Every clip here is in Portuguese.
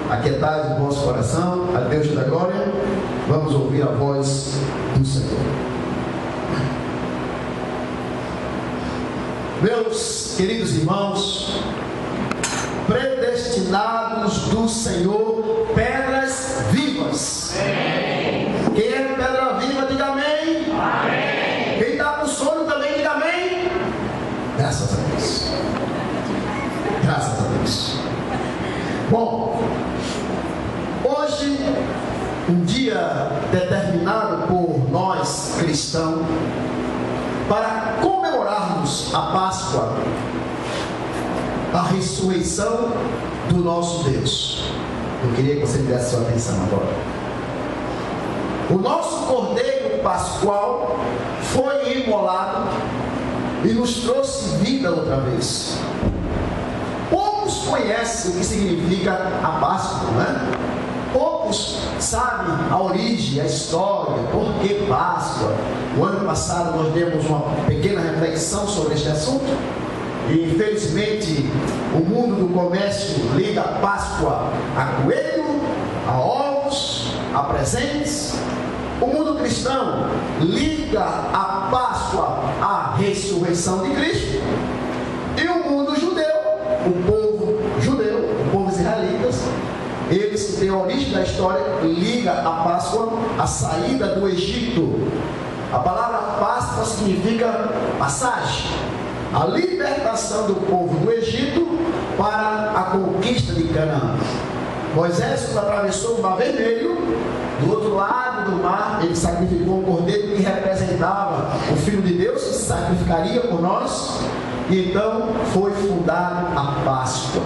aquietai o vosso coração, a Deus da glória, vamos ouvir a voz do Senhor. Meus queridos irmãos, predestinados do Senhor, pedras vivas. Amém. Quem é pedra viva, diga amém. Amém. Quem está com sono também, diga amém. Graças a Deus. Graças a Deus. Bom, hoje, um dia determinado por nós cristãos para comemorarmos a Páscoa, a ressurreição do nosso Deus. Eu queria que você me desse sua atenção agora. O nosso Cordeiro Pascual foi imolado e nos trouxe vida outra vez. Poucos conhecem o que significa a Páscoa, né? Poucos sabem a origem, a história, por que Páscoa. O ano passado nós demos uma pequena reflexão sobre este assunto. E infelizmente o mundo do comércio liga a Páscoa a coelho, a ovos, a presentes. O mundo cristão liga a Páscoa à ressurreição de Cristo. E o mundo judeu, o povo israelita, eles que têm a origem da história, liga a Páscoa à saída do Egito. A palavra Páscoa significa passagem, a libertação do povo do Egito para a conquista de Canaã. Moisés atravessou o Mar Vermelho, do outro lado do mar ele sacrificou um cordeiro que representava o Filho de Deus, que se sacrificaria por nós, e então foi fundada a Páscoa.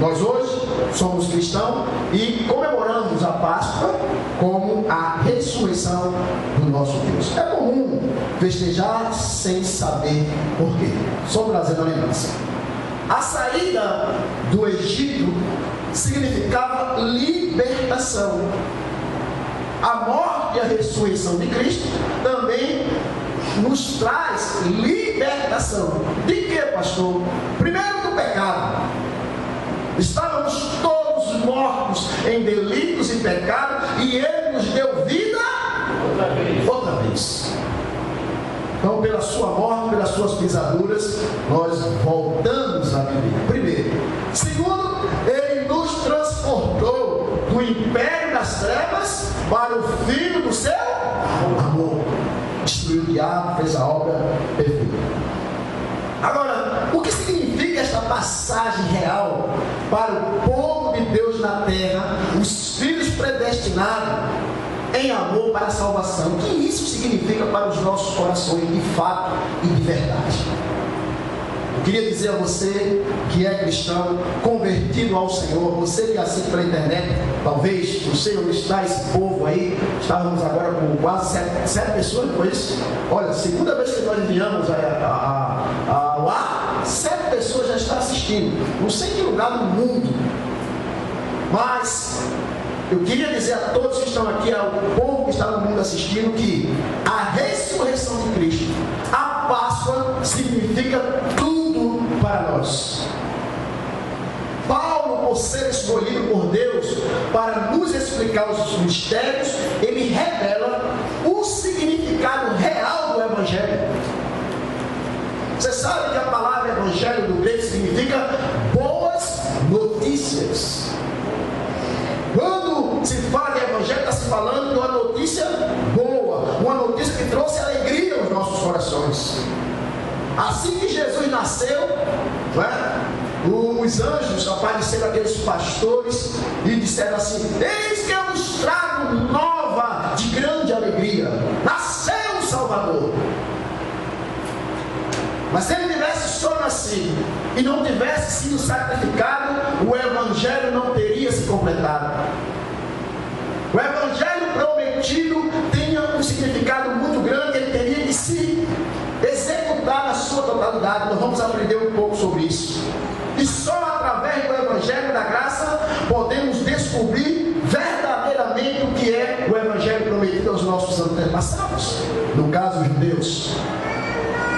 Nós hoje somos cristãos e comemoramos a Páscoa como a ressurreição do nosso Deus. É comum festejar sem saber porquê. Só trazendo a lembrança. A saída do Egito significava libertação. A morte e a ressurreição de Cristo também nos traz libertação. De que, pastor? Primeiro, do pecado. Estávamos todos mortos em delitos e pecados, e Ele nos deu vida outra vez. Então, pela sua morte, pelas suas pisaduras, nós voltamos a viver. Primeiro. Segundo, Ele nos transportou do império das trevas para o Filho do seu amor. Destruiu o diabo, fez a obra perfeita. Agora, o que significa esta passagem real para o povo de Deus na terra, os filhos predestinados em amor para a salvação? O que isso significa para os nossos corações, de fato e de verdade? Eu queria dizer a você que é cristão, convertido ao Senhor, você que assiste pela internet, talvez, não sei onde está esse povo aí, estávamos agora com quase 7 pessoas, depois, olha, segunda vez que nós enviamos ao ar, 7 pessoas já estão assistindo, não sei em que lugar do mundo, mas eu queria dizer a todos que estão aqui, ao povo que está no mundo assistindo, que a ressurreição de Cristo, a Páscoa, significa tudo para nós. Paulo, por ser escolhido por Deus para nos explicar os mistérios, ele revela o significado real do Evangelho. Você sabe que a palavra Evangelho do grego significa boas notícias. Quando se fala de Evangelho, está se falando de uma notícia boa, uma notícia que trouxe alegria aos nossos corações. Assim que Jesus nasceu, não é? Os anjos apareceram aqueles pastores e disseram assim: eis que eu vos trago nova de grande alegria, nasceu o Salvador. Mas se ele tivesse só nascido e não tivesse sido sacrificado, o Evangelho não teria se completado. O Evangelho prometido tinha um significado muito grande, ele teria que se executar na sua totalidade. Nós vamos aprender um pouco sobre isso. E só através do Evangelho da Graça podemos descobrir verdadeiramente o que é o Evangelho prometido aos nossos antepassados, no caso os judeus.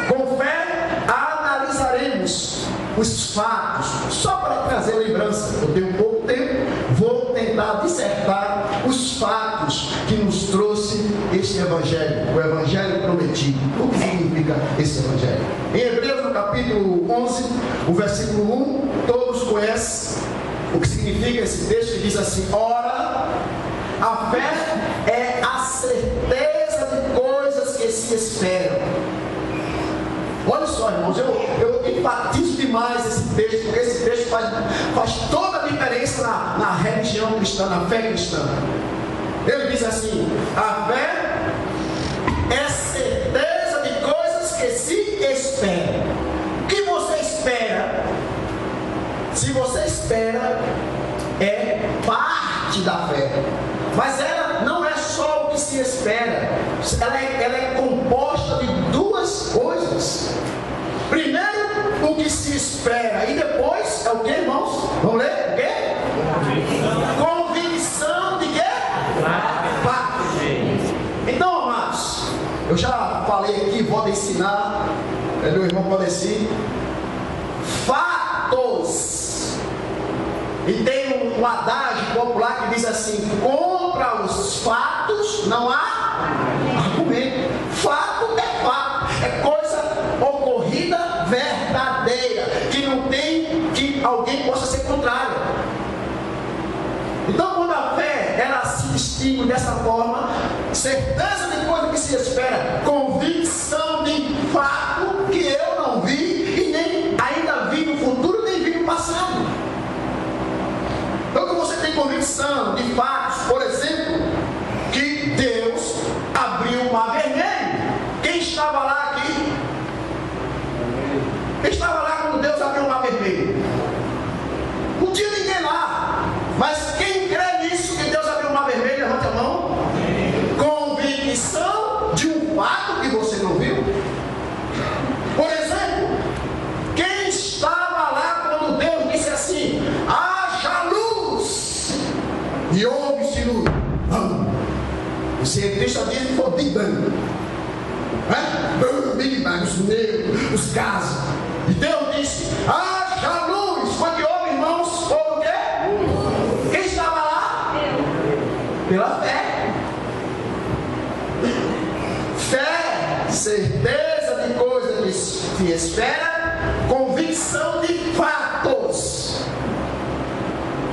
Com fé analisaremos os fatos, só para trazer lembrança. Eu tenho pouco tempo, vou a dissertar os fatos que nos trouxe este Evangelho, o Evangelho prometido. O que significa esse Evangelho? Em Hebreus, no capítulo 11, o versículo 1, todos conhecem o que significa esse texto, que diz assim: ora, a fé é a certeza de coisas que se esperam. Olha só, irmãos, eu enfatizo demais esse texto, porque esse texto faz toda a diferença na religião cristã, na fé cristã. Ele diz assim: a fé é certeza de coisas que se esperam. O que você espera? Se você espera, é parte da fé. Mas ela não é só o que se espera. Ela é composta de duas coisas. Primeiro, o que se espera. E depois, é o que, irmãos? Vamos ler? O quê? Convicção de quê? Fato. Então, amados, eu já falei aqui, vou ensinar, meu irmão Valdeci. Fatos. E tem um adágio popular que diz assim: contra os fatos não há argumento. Fato é fato, é coisa ocorrida verdadeira, que não tem que alguém possa ser contrário. Então, quando a fé ela se distingue dessa forma, certeza de coisa que se espera, convicção de fato que eu não vi e nem ainda vi no futuro, nem vi no passado. Então, que você tem convicção de fatos, por exemplo, que Deus abriu o mar vermelho. Quem estava lá aqui? Quem estava lá quando Deus abriu o mar vermelho? Não tinha ninguém lá. Mas quem crê nisso, que Deus abriu o mar vermelho, levante a mão. Convicção de um fato que você não viu. Por exemplo, quem estava lá quando Deus disse assim: haja luz, e houve-se luz. O cientista diz que foi Big Bang. Big Bang, os negros, os gases. E Deus disse: haja luz. Foi que houve, irmãos? Houve o quê? Quem estava lá? Pela fé. Fé, certeza de coisa que se espera, convicção de fatos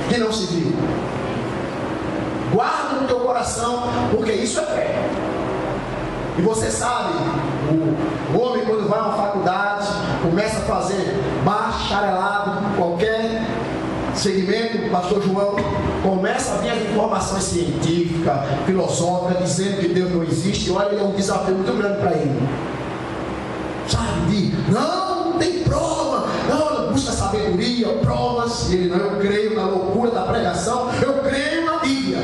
que não se viu. Guarda no teu coração, porque isso é fé. E você sabe, o homem quando vai a uma faculdade, começa a fazer bacharelado, qualquer segmento, o pastor João começa a vir as informações científicas, filosóficas, dizendo que Deus não existe. E olha, é um desafio muito grande para ele. Sabe, não tem prova, não, busca sabedoria, provas. E ele: não, eu creio na loucura da pregação, eu creio na Bíblia.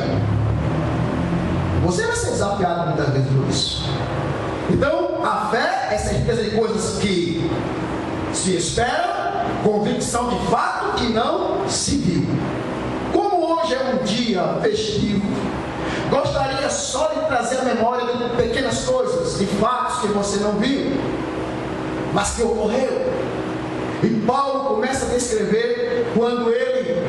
Você vai ser desafiado muitas vezes por isso. Então, a fé é certeza de coisas que se esperam, convicção de fato que não se viu. Como hoje é um dia festivo, gostaria só de trazer a memória de pequenas coisas, de fatos que você não viu, mas que ocorreu. E Paulo começa a descrever quando ele,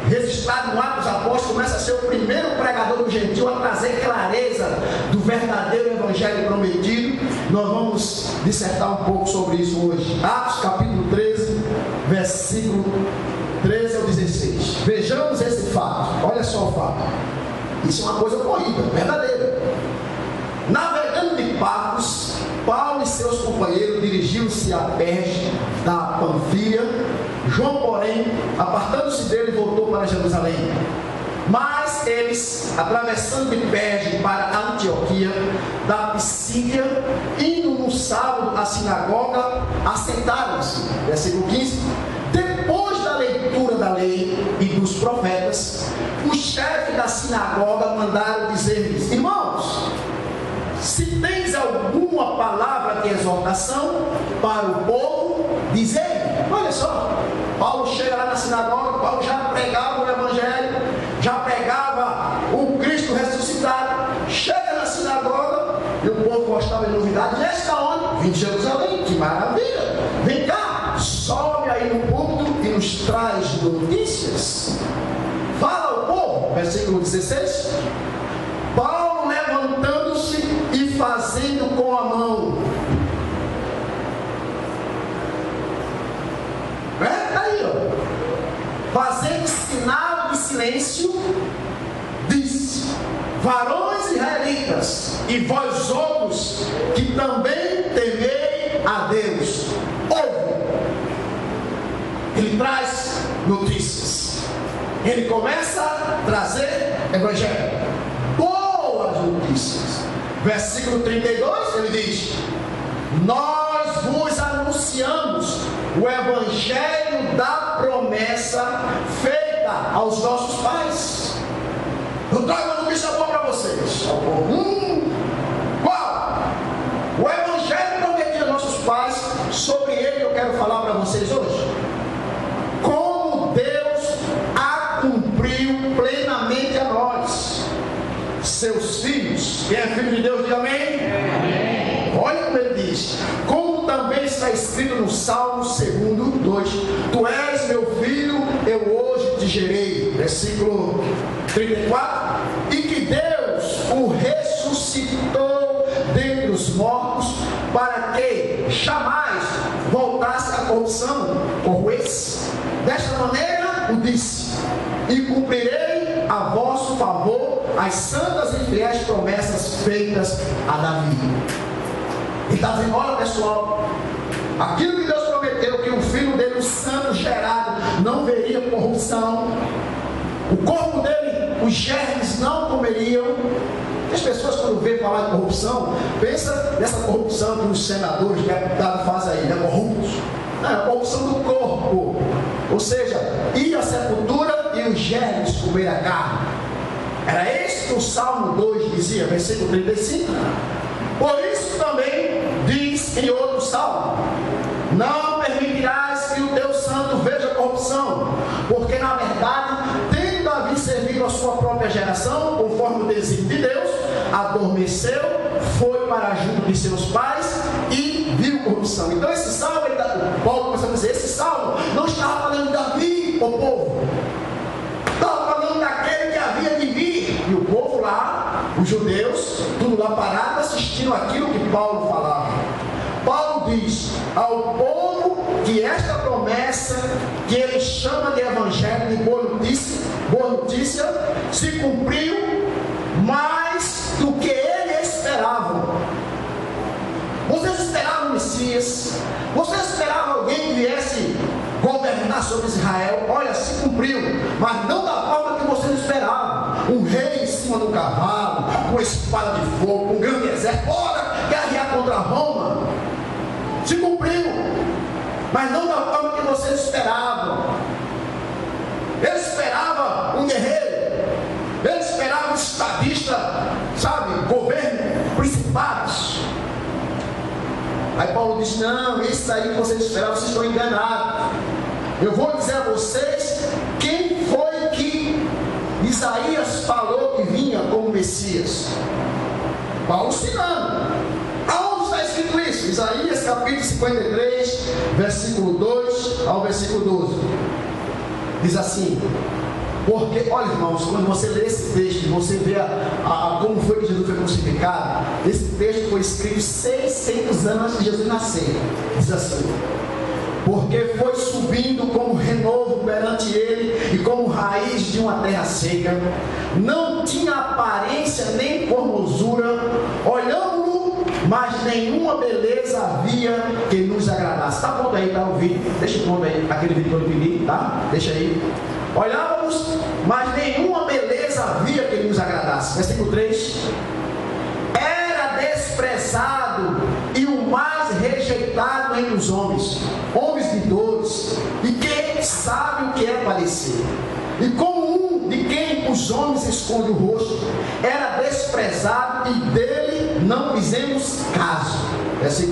registrado no Atos dos Apóstolos, começa a ser o primeiro pregador do gentil a trazer clareza do verdadeiro evangelho prometido. Nós vamos dissertar um pouco sobre isso hoje. Atos capítulo 13, versículo 13 ao 16. Vejamos esse fato. Olha só o fato. Isso é uma coisa ocorrida, verdadeira. Navegando de Pafos, Paulo e seus companheiros dirigiram-se a Perge da Panfília. João, porém, apartando-se dele, voltou para Jerusalém. Mas eles, atravessando de Perge para Antioquia da Pisídia, indo no sábado à sinagoga, assentaram-se. Versículo 15. Depois da leitura da lei e dos profetas, o chefe da sinagoga mandaram dizer-lhes: irmãos, se tens alguma palavra de exortação para o povo, dizei. Olha só, Paulo chega lá na sinagoga, Paulo já pregava o evangelho, já pregava o Cristo ressuscitado. Chega na sinagoga e o povo gostava de novidades. E está onde? Vim de Jerusalém, que maravilha! Vem cá, sobe aí no púlpito e nos traz notícias. Fala ao povo. versículo 16. Paulo levantando-se e fazendo com a mão. Está aí, ó. Fazendo sinal de silêncio, disse: varões israelitas, e vós outros que também temei a Deus, ouve. Ele traz notícias. Ele começa a trazer evangelho, boas notícias. Versículo 32, ele diz: nós vos anunciamos o evangelho da promessa feita aos nossos pais. Eu trago uma notícia boa para vocês. Qual? O evangelho prometido aos nossos pais. Sobre ele eu quero falar para vocês hoje. Como Deus a cumpriu plenamente a nós, seus filhos. Quem é filho de Deus, diga amém. Amém. Olha como ele diz. Como também está escrito no Salmo 2:2: tu és meu filho, eu hoje te gerei. Versículo 34. E que Deus o ressuscitou dentre os mortos, para que jamais voltasse à corrupção, como esse. Desta maneira o disse: e cumprirei a vosso favor as santas e fiéis promessas feitas a Davi. Ele está dizendo: olha, pessoal, aquilo que Deus prometeu, que o filho dele, o santo gerado, não veria corrupção, o corpo dele, os germes não comeriam. As pessoas, quando vê falar de corrupção, pensa nessa corrupção que os senadores, deputados fazem aí, né? Corruptos. Não, é a corrupção do corpo. Ou seja, ir à sepultura e os germes comer a carne. Era isso que o Salmo 2 dizia, versículo 35. Por isso também diz em outro salmo: não permitirás que o teu santo veja corrupção, porque na verdade, tendo Davi servido a sua própria geração, conforme o desígnio de Deus, adormeceu, foi para junto de seus pais e viu corrupção. Então esse salmo, Paulo começa a dizer, esse salmo não estava falando de Davi, o povo, estava falando daquele que havia de vir. E o povo lá, os judeus, tudo lá parado, assistindo aquilo que Paulo falava. Paulo diz ao povo que esta promessa, que ele chama de evangelho, de boa notícia, se cumpriu mais do que ele esperava. Vocês esperavam o Messias, vocês esperavam alguém que viesse governar sobre Israel. Olha, se cumpriu, mas não da forma que vocês esperavam. Um rei em cima do cavalo, com espada de fogo, com um grande exército, bora guerrear contra Roma. Se cumpriu, mas não da forma que vocês esperavam. Ele esperava um guerreiro, ele esperava um estadista, sabe, governo, principados. Aí Paulo diz: não, isso aí que vocês esperavam, vocês estão enganados. Eu vou dizer a vocês quem foi que Isaías falou que vinha como Messias. Paulo ensinando. Aonde está escrito isso? Isaías capítulo 53, versículo 2 ao versículo 12. Diz assim: porque, olha, irmãos, quando você lê esse texto, você vê como foi que Jesus foi crucificado. Esse texto foi escrito 600 anos antes de Jesus nascer. Diz assim: porque foi subindo como renovo perante ele, e como raiz de uma terra seca, não tinha aparência nem formosura, olhando-o, mas nenhuma beleza havia que nos agradasse. Está pronto aí, tá o vídeo? Deixa pronto aí, aquele vídeo que eu pedi, tá? Deixa aí. Olhávamos, mas nenhuma beleza havia que nos agradasse. Versículo 3. Era desprezado e o mais rejeitado entre os homens, homens de dores, e que sabe o que é padecer. E como um de quem os homens escondem o rosto, era desprezado e dele não fizemos caso. Versículo